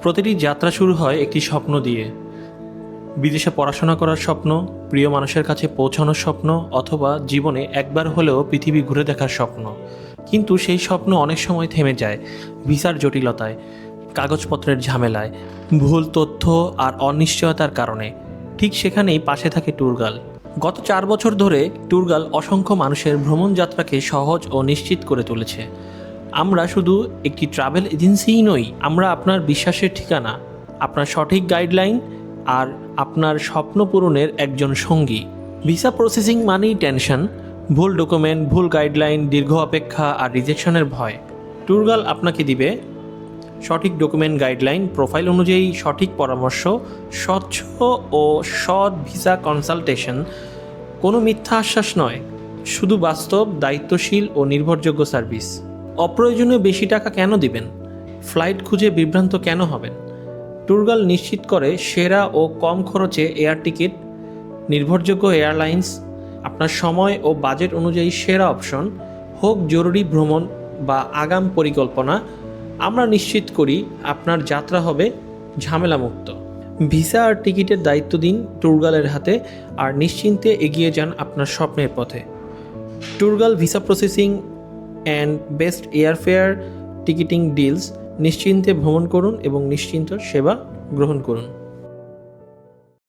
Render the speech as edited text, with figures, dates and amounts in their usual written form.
প্রতিটি যাত্রা শুরু হয় একটি স্বপ্ন দিয়ে। বিদেশে পড়াশোনা করার স্বপ্ন, প্রিয় মানুষের কাছে পৌঁছানোর স্বপ্ন, অথবা জীবনে একবার হলেও পৃথিবী ঘুরে দেখার স্বপ্ন। কিন্তু সেই স্বপ্ন অনেক সময় থেমে যায় ভিসার জটিলতায়, কাগজপত্রের ঝামেলায়, ভুল তথ্য আর অনিশ্চয়তার কারণে। ঠিক সেখানেই পাশে থাকে ট্যুরগাল। গত 4 বছর ধরে ট্যুরগাল অসংখ্য মানুষের ভ্রমণ যাত্রাকে সহজ ও নিশ্চিত করে তুলেছে। আমরা শুধু একটি ট্রাভেল এজেন্সিই নই, আমরা আপনার বিশ্বাসের ঠিকানা, আপনার সঠিক গাইডলাইন আর আপনার স্বপ্ন পূরণের একজন সঙ্গী। ভিসা প্রসেসিং মানেই টেনশন, ভুল ডকুমেন্ট, ভুল গাইডলাইন, দীর্ঘ অপেক্ষা আর রিজেকশনের ভয়। ট্যুরগাল আপনাকে দিবে সঠিক ডকুমেন্ট, গাইডলাইন, প্রোফাইল অনুযায়ী সঠিক পরামর্শ, স্বচ্ছ ও সৎ ভিসা কনসালটেশন। কোনো মিথ্যা আশ্বাস নয়, শুধু বাস্তব, দায়িত্বশীল ও নির্ভরযোগ্য সার্ভিস। অপ্রয়োজনীয় বেশি টাকা কেন দিবেন? ফ্লাইট খুঁজে বিভ্রান্ত কেন হবেন? ট্যুরগাল নিশ্চিত করে সেরা ও কম খরচে এয়ার টিকিট, নির্ভরযোগ্য এয়ারলাইন্স, আপনার সময় ও বাজেট অনুযায়ী সেরা অপশন। হোক জরুরি ভ্রমণ বা আগাম পরিকল্পনা, আমরা নিশ্চিত করি আপনার যাত্রা হবে ঝামেলামুক্ত। ভিসা আর টিকিটের দায়িত্ব দিন ট্যুরগালের হাতে আর নিশ্চিন্তে এগিয়ে যান আপনার স্বপ্নের পথে। ট্যুরগাল visa processing and best airfare ticketing deals. নিশ্চিন্তে ভ্রমণ করুন এবং নিশ্চিন্ত সেবা গ্রহণ করুন।